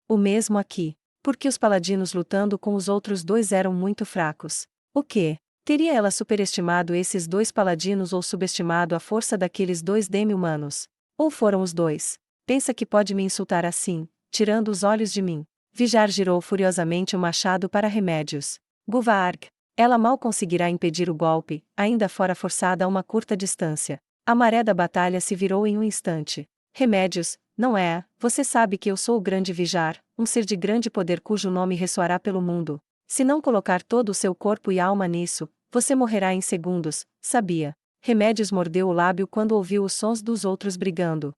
O mesmo aqui. Porque os paladinos lutando com os outros 2 eram muito fracos. O quê? Teria ela superestimado esses 2 paladinos ou subestimado a força daqueles 2 demi-humanos? Ou foram os 2? Pensa que pode me insultar assim, tirando os olhos de mim. Vijar girou furiosamente o machado para Remédios. Guvarg. Ela mal conseguirá impedir o golpe, ainda fora forçada a uma curta distância. A maré da batalha se virou em um instante. Remédios, não é? Você sabe que eu sou o grande Vijar, um ser de grande poder cujo nome ressoará pelo mundo. Se não colocar todo o seu corpo e alma nisso, você morrerá em segundos, sabia? Remédios mordeu o lábio quando ouviu os sons dos outros brigando.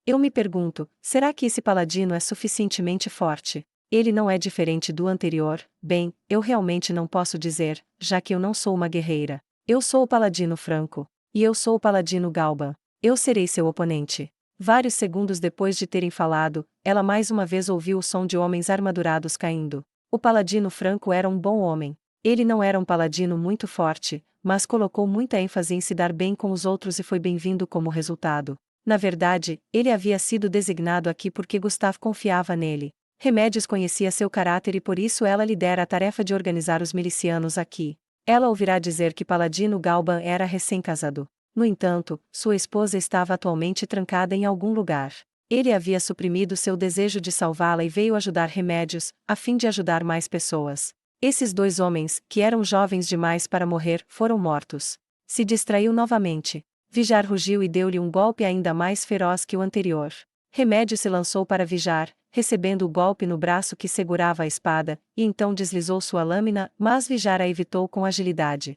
Eu me pergunto, será que esse paladino é suficientemente forte? Ele não é diferente do anterior. Bem, eu realmente não posso dizer, já que eu não sou uma guerreira. Eu sou o paladino Franco. E eu sou o paladino Galban. Eu serei seu oponente. Vários segundos depois de terem falado, ela mais uma vez ouviu o som de homens armadurados caindo. O paladino Franco era um bom homem. Ele não era um paladino muito forte, mas colocou muita ênfase em se dar bem com os outros e foi bem-vindo como resultado. Na verdade, ele havia sido designado aqui porque Gustav confiava nele. Remédios conhecia seu caráter e por isso ela lhe dera a tarefa de organizar os milicianos aqui. Ela ouvirá dizer que Paladino Galban era recém-casado. No entanto, sua esposa estava atualmente trancada em algum lugar. Ele havia suprimido seu desejo de salvá-la e veio ajudar Remédios, a fim de ajudar mais pessoas. Esses 2 homens, que eram jovens demais para morrer, foram mortos. Se distraiu novamente. Vijar rugiu e deu-lhe um golpe ainda mais feroz que o anterior. Remédio se lançou para Vijar, recebendo o golpe no braço que segurava a espada, e então deslizou sua lâmina, mas Vijar a evitou com agilidade.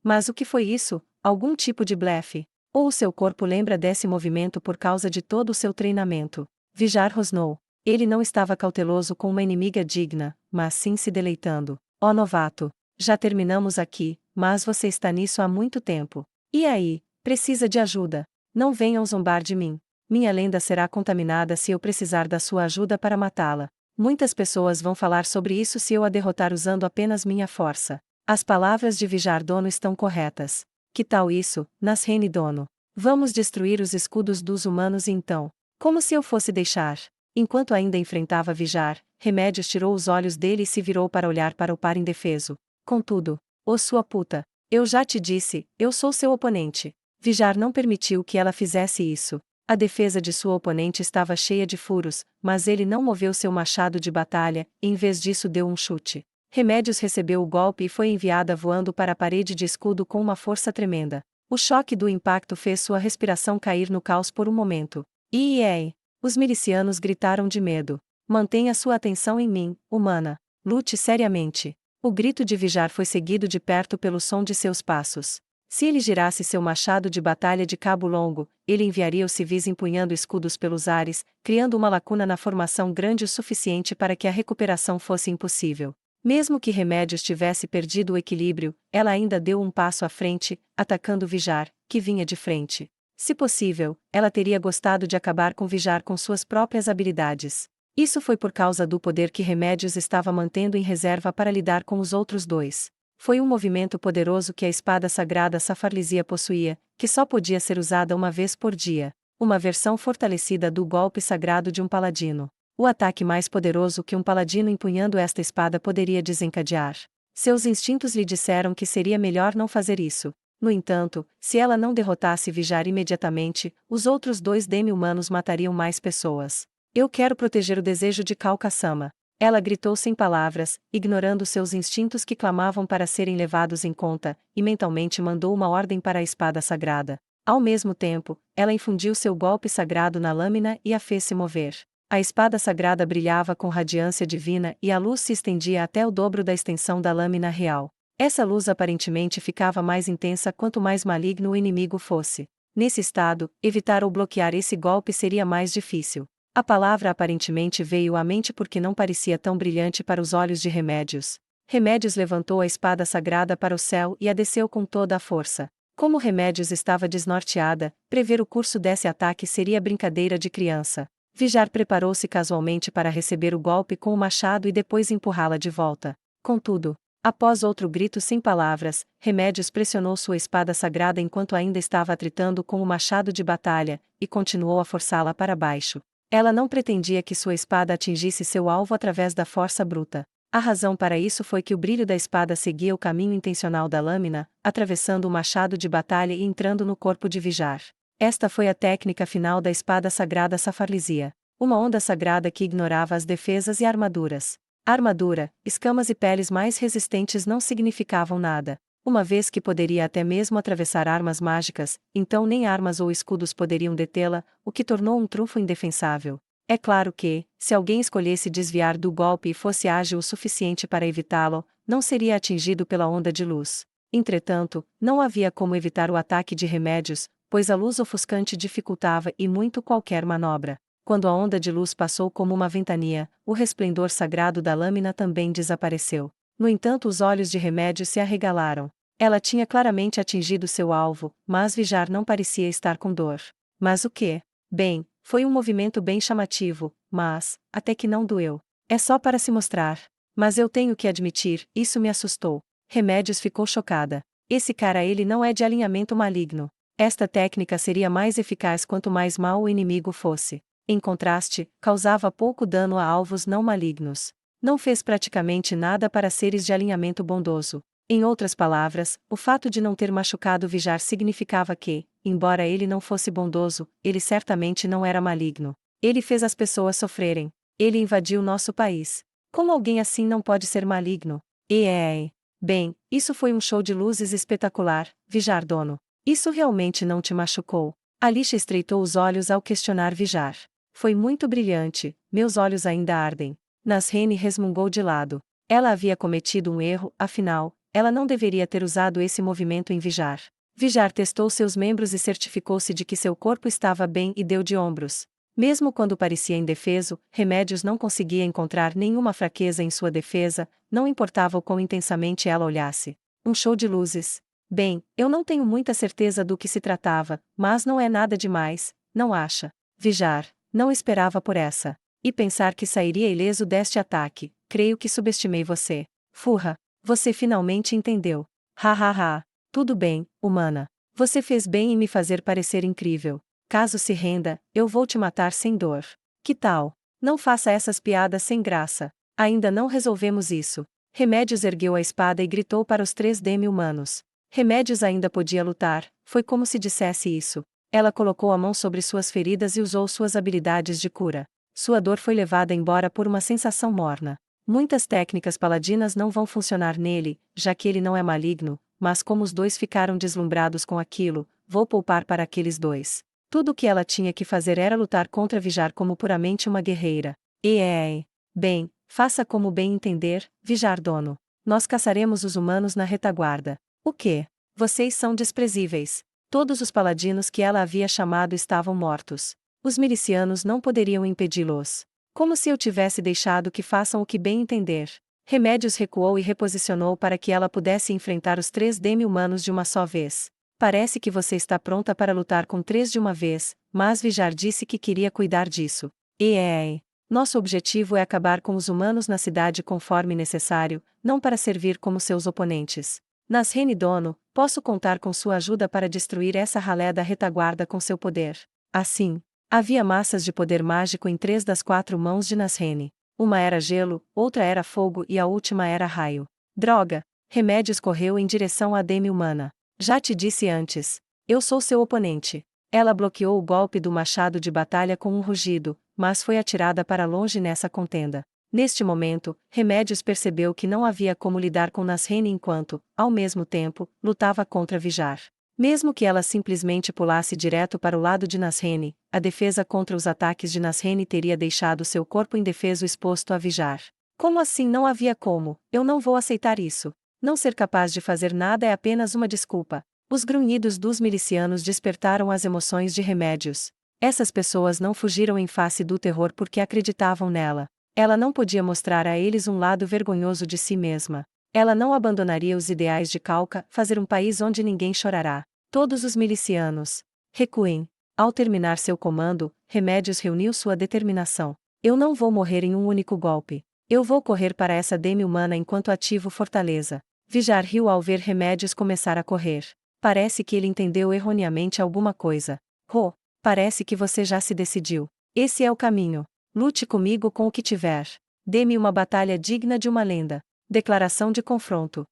Mas o que foi isso? Algum tipo de blefe? Ou o seu corpo lembra desse movimento por causa de todo o seu treinamento? Vijar rosnou. Ele não estava cauteloso com uma inimiga digna, mas sim se deleitando. Ó novato! Já terminamos aqui, mas você está nisso há muito tempo. E aí? Precisa de ajuda? Não venham zombar de mim. Minha lenda será contaminada se eu precisar da sua ajuda para matá-la. Muitas pessoas vão falar sobre isso se eu a derrotar usando apenas minha força. As palavras de Vijar Dono estão corretas. Que tal isso, Nasrene dono? Vamos destruir os escudos dos humanos então. Como se eu fosse deixar. Enquanto ainda enfrentava Vijar, Remédios tirou os olhos dele e se virou para olhar para o par indefeso. Contudo, ô sua puta, eu já te disse, eu sou seu oponente. Vijar não permitiu que ela fizesse isso. A defesa de sua oponente estava cheia de furos, mas ele não moveu seu machado de batalha, e em vez disso deu um chute. Remédios recebeu o golpe e foi enviada voando para a parede de escudo com uma força tremenda. O choque do impacto fez sua respiração cair no caos por um momento. Iei! Os milicianos gritaram de medo. Mantenha sua atenção em mim, humana. Lute seriamente. O grito de Vijar foi seguido de perto pelo som de seus passos. Se ele girasse seu machado de batalha de cabo longo, ele enviaria os civis empunhando escudos pelos ares, criando uma lacuna na formação grande o suficiente para que a recuperação fosse impossível. Mesmo que Remédios tivesse perdido o equilíbrio, ela ainda deu um passo à frente, atacando Vijar, que vinha de frente. Se possível, ela teria gostado de acabar com Vijar com suas próprias habilidades. Isso foi por causa do poder que Remédios estava mantendo em reserva para lidar com os outros dois. Foi um movimento poderoso que a espada sagrada Safarlisia possuía, que só podia ser usada uma vez por dia. Uma versão fortalecida do golpe sagrado de um paladino. O ataque mais poderoso que um paladino empunhando esta espada poderia desencadear. Seus instintos lhe disseram que seria melhor não fazer isso. No entanto, se ela não derrotasse Vijar imediatamente, os outros dois demi-humanos matariam mais pessoas. Eu quero proteger o desejo de Kalka-sama. Ela gritou sem palavras, ignorando seus instintos que clamavam para serem levados em conta, e mentalmente mandou uma ordem para a espada sagrada. Ao mesmo tempo, ela infundiu seu golpe sagrado na lâmina e a fez se mover. A espada sagrada brilhava com radiância divina e a luz se estendia até o dobro da extensão da lâmina real. Essa luz aparentemente ficava mais intensa quanto mais maligno o inimigo fosse. Nesse estado, evitar ou bloquear esse golpe seria mais difícil. A palavra aparentemente veio à mente porque não parecia tão brilhante para os olhos de Remédios. Remédios levantou a espada sagrada para o céu e a desceu com toda a força. Como Remédios estava desnorteada, prever o curso desse ataque seria brincadeira de criança. Vijar preparou-se casualmente para receber o golpe com o machado e depois empurrá-la de volta. Contudo, após outro grito sem palavras, Remédios pressionou sua espada sagrada enquanto ainda estava atritando com o machado de batalha, e continuou a forçá-la para baixo. Ela não pretendia que sua espada atingisse seu alvo através da força bruta. A razão para isso foi que o brilho da espada seguia o caminho intencional da lâmina, atravessando o machado de batalha e entrando no corpo de Vijar. Esta foi a técnica final da espada sagrada Safarlisia. Uma onda sagrada que ignorava as defesas e armaduras. A armadura, escamas e peles mais resistentes não significavam nada. Uma vez que poderia até mesmo atravessar armas mágicas, então nem armas ou escudos poderiam detê-la, o que tornou um trunfo indefensável. É claro que, se alguém escolhesse desviar do golpe e fosse ágil o suficiente para evitá-lo, não seria atingido pela onda de luz. Entretanto, não havia como evitar o ataque de Remédios, pois a luz ofuscante dificultava e muito qualquer manobra. Quando a onda de luz passou como uma ventania, o resplendor sagrado da lâmina também desapareceu. No entanto, os olhos de Remédios se arregalaram. Ela tinha claramente atingido seu alvo, mas Vijar não parecia estar com dor. Mas o quê? Bem, foi um movimento bem chamativo, mas, até que não doeu. É só para se mostrar. Mas eu tenho que admitir, isso me assustou. Remédios ficou chocada. Esse cara ele não é de alinhamento maligno. Esta técnica seria mais eficaz quanto mais mau o inimigo fosse. Em contraste, causava pouco dano a alvos não malignos. Não fez praticamente nada para seres de alinhamento bondoso. Em outras palavras, o fato de não ter machucado Vijar significava que, embora ele não fosse bondoso, ele certamente não era maligno. Ele fez as pessoas sofrerem. Ele invadiu nosso país. Como alguém assim não pode ser maligno? Bem, isso foi um show de luzes espetacular, Vijar dono. Isso realmente não te machucou? Alicia estreitou os olhos ao questionar Vijar. Foi muito brilhante, meus olhos ainda ardem. Nasrene resmungou de lado. Ela havia cometido um erro, afinal, ela não deveria ter usado esse movimento em Vijar. Vijar testou seus membros e certificou-se de que seu corpo estava bem e deu de ombros. Mesmo quando parecia indefeso, Remédios não conseguia encontrar nenhuma fraqueza em sua defesa, não importava o quão intensamente ela olhasse. Um show de luzes. Bem, eu não tenho muita certeza do que se tratava, mas não é nada demais, não acha? Vijar não esperava por essa. E pensar que sairia ileso deste ataque, creio que subestimei você. Furra, você finalmente entendeu. Ha ha ha. Tudo bem, humana. Você fez bem em me fazer parecer incrível. Caso se renda, eu vou te matar sem dor. Que tal? Não faça essas piadas sem graça. Ainda não resolvemos isso. Remédios ergueu a espada e gritou para os 3 demi-humanos. Remédios ainda podia lutar, foi como se dissesse isso. Ela colocou a mão sobre suas feridas e usou suas habilidades de cura. Sua dor foi levada embora por uma sensação morna. Muitas técnicas paladinas não vão funcionar nele, já que ele não é maligno, mas como os dois ficaram deslumbrados com aquilo, vou poupar para aqueles dois. Tudo o que ela tinha que fazer era lutar contra Vijar como puramente uma guerreira. Bem, faça como bem entender, Vijar dono. Nós caçaremos os humanos na retaguarda. O quê? Vocês são desprezíveis. Todos os paladinos que ela havia chamado estavam mortos. Os milicianos não poderiam impedi-los. Como se eu tivesse deixado que façam o que bem entender. Remédios recuou e reposicionou para que ela pudesse enfrentar os 3 demi-humanos de uma só vez. Parece que você está pronta para lutar com 3 de uma vez, mas Vijar disse que queria cuidar disso. Nosso objetivo é acabar com os humanos na cidade conforme necessário, não para servir como seus oponentes. Nasrene dono, posso contar com sua ajuda para destruir essa ralé da retaguarda com seu poder. Assim, havia massas de poder mágico em 3 das 4 mãos de Nasrene. Uma era gelo, outra era fogo e a última era raio. Droga! Remédios correu em direção à demi-humana. Já te disse antes. Eu sou seu oponente. Ela bloqueou o golpe do machado de batalha com um rugido, mas foi atirada para longe nessa contenda. Neste momento, Remédios percebeu que não havia como lidar com Nasrene enquanto, ao mesmo tempo, lutava contra Vijar. Mesmo que ela simplesmente pulasse direto para o lado de Nasrene, a defesa contra os ataques de Nasrene teria deixado seu corpo indefeso exposto a Vijar. Como assim não havia como? Eu não vou aceitar isso. Não ser capaz de fazer nada é apenas uma desculpa. Os grunhidos dos milicianos despertaram as emoções de Remédios. Essas pessoas não fugiram em face do terror porque acreditavam nela. Ela não podia mostrar a eles um lado vergonhoso de si mesma. Ela não abandonaria os ideais de Calca, fazer um país onde ninguém chorará. Todos os milicianos. Recuem. Ao terminar seu comando, Remédios reuniu sua determinação. Eu não vou morrer em um único golpe. Eu vou correr para essa demi-humana enquanto ativo Fortaleza. Vijar riu ao ver Remédios começar a correr. Parece que ele entendeu erroneamente alguma coisa. Parece que você já se decidiu. Esse é o caminho. Lute comigo com o que tiver. Dê-me uma batalha digna de uma lenda. Declaração de confronto.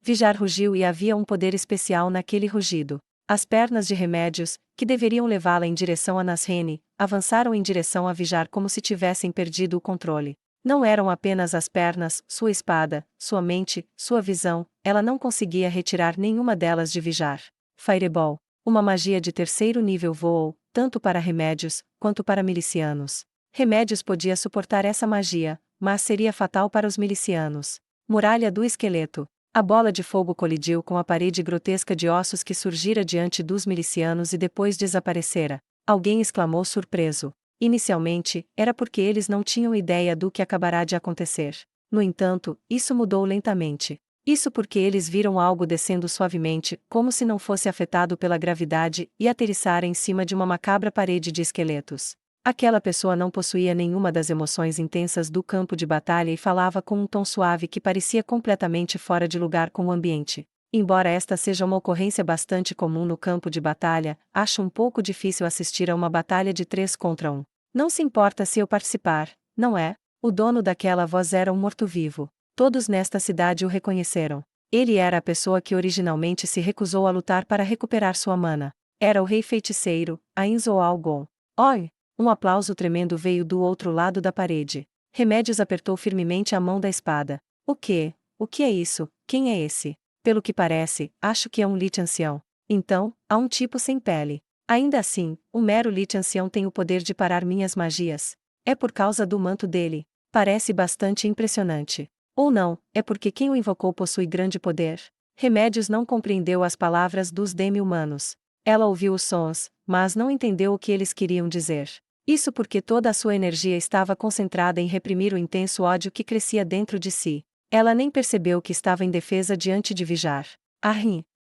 Vijar rugiu e havia um poder especial naquele rugido. As pernas de Remédios, que deveriam levá-la em direção a Nasrene, avançaram em direção a Vijar como se tivessem perdido o controle. Não eram apenas as pernas, sua espada, sua mente, sua visão, ela não conseguia retirar nenhuma delas de Vijar. Fireball. Uma magia de 3º nível voou, tanto para Remédios, quanto para milicianos. Remédios podia suportar essa magia, mas seria fatal para os milicianos. Muralha do esqueleto. A bola de fogo colidiu com a parede grotesca de ossos que surgira diante dos milicianos e depois desaparecera. Alguém exclamou surpreso. Inicialmente, era porque eles não tinham ideia do que acabará de acontecer. No entanto, isso mudou lentamente. Isso porque eles viram algo descendo suavemente, como se não fosse afetado pela gravidade, e aterrissar em cima de uma macabra parede de esqueletos. Aquela pessoa não possuía nenhuma das emoções intensas do campo de batalha e falava com um tom suave que parecia completamente fora de lugar com o ambiente. Embora esta seja uma ocorrência bastante comum no campo de batalha, acho um pouco difícil assistir a uma batalha de 3 contra 1. Não se importa se eu participar, não é? O dono daquela voz era um morto-vivo. Todos nesta cidade o reconheceram. Ele era a pessoa que originalmente se recusou a lutar para recuperar sua mana. Era o rei feiticeiro, Ainzo Algon. Oi! Um aplauso tremendo veio do outro lado da parede. Remédios apertou firmemente a mão da espada. O quê? O que é isso? Quem é esse? Pelo que parece, acho que é um Lich ancião. Então, há um tipo sem pele. Ainda assim, um mero Lich ancião tem o poder de parar minhas magias. É por causa do manto dele. Parece bastante impressionante. Ou não, é porque quem o invocou possui grande poder. Remédios não compreendeu as palavras dos demi-humanos. Ela ouviu os sons, mas não entendeu o que eles queriam dizer. Isso porque toda a sua energia estava concentrada em reprimir o intenso ódio que crescia dentro de si. Ela nem percebeu que estava indefesa diante de Vijar.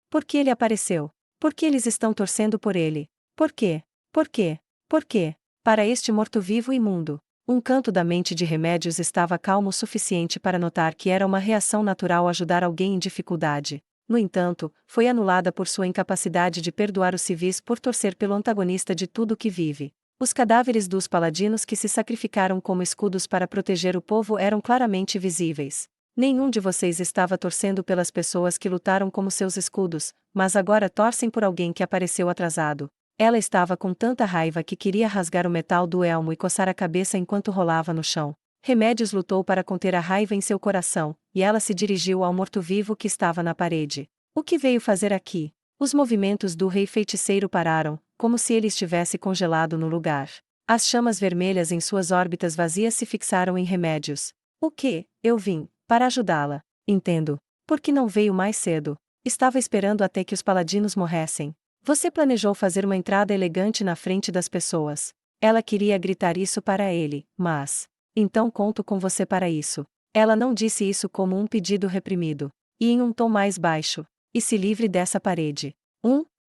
Por que ele apareceu? Por que eles estão torcendo por ele? Por quê? Por quê? Por quê? Para este morto-vivo imundo. Um canto da mente de Remédios estava calmo o suficiente para notar que era uma reação natural ajudar alguém em dificuldade. No entanto, foi anulada por sua incapacidade de perdoar os civis por torcer pelo antagonista de tudo que vive. Os cadáveres dos paladinos que se sacrificaram como escudos para proteger o povo eram claramente visíveis. Nenhum de vocês estava torcendo pelas pessoas que lutaram como seus escudos, mas agora torcem por alguém que apareceu atrasado. Ela estava com tanta raiva que queria rasgar o metal do elmo e coçar a cabeça enquanto rolava no chão. Remédios lutou para conter a raiva em seu coração, e ela se dirigiu ao morto-vivo que estava na parede. O que veio fazer aqui? Os movimentos do rei feiticeiro pararam, como se ele estivesse congelado no lugar. As chamas vermelhas em suas órbitas vazias se fixaram em Remédios. O que? Eu vim para ajudá-la. Entendo. Por que não veio mais cedo? Estava esperando até que os paladinos morressem. Você planejou fazer uma entrada elegante na frente das pessoas. Ela queria gritar isso para ele, mas... Então conto com você para isso. Ela não disse isso como um pedido reprimido. E em um tom mais baixo. E se livre dessa parede.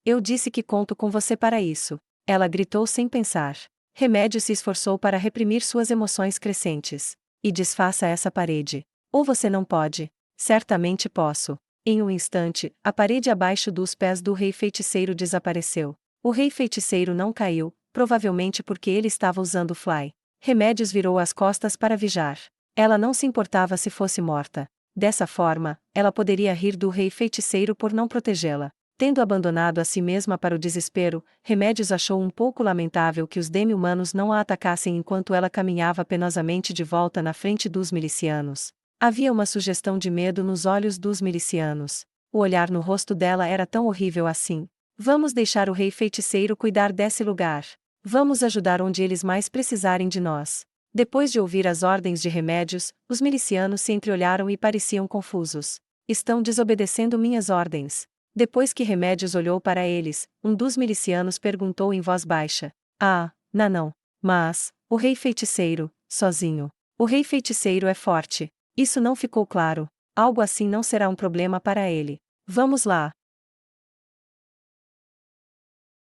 Eu disse que conto com você para isso. Ela gritou sem pensar. Remédio se esforçou para reprimir suas emoções crescentes. E desfaça essa parede. Ou você não pode. Certamente posso. Em um instante, a parede abaixo dos pés do rei feiticeiro desapareceu. O rei feiticeiro não caiu, provavelmente porque ele estava usando Fly. Remédios virou as costas para vigiar. Ela não se importava se fosse morta. Dessa forma, ela poderia rir do rei feiticeiro por não protegê-la. Tendo abandonado a si mesma para o desespero, Remédios achou um pouco lamentável que os demi-humanos não a atacassem enquanto ela caminhava penosamente de volta na frente dos milicianos. Havia uma sugestão de medo nos olhos dos milicianos. O olhar no rosto dela era tão horrível assim. Vamos deixar o rei feiticeiro cuidar desse lugar. Vamos ajudar onde eles mais precisarem de nós. Depois de ouvir as ordens de Remédios, os milicianos se entreolharam e pareciam confusos. Estão desobedecendo minhas ordens. Depois que Remédios olhou para eles, um dos milicianos perguntou em voz baixa. Não. Mas, o rei feiticeiro, sozinho. O rei feiticeiro é forte. Isso não ficou claro. Algo assim não será um problema para ele. Vamos lá.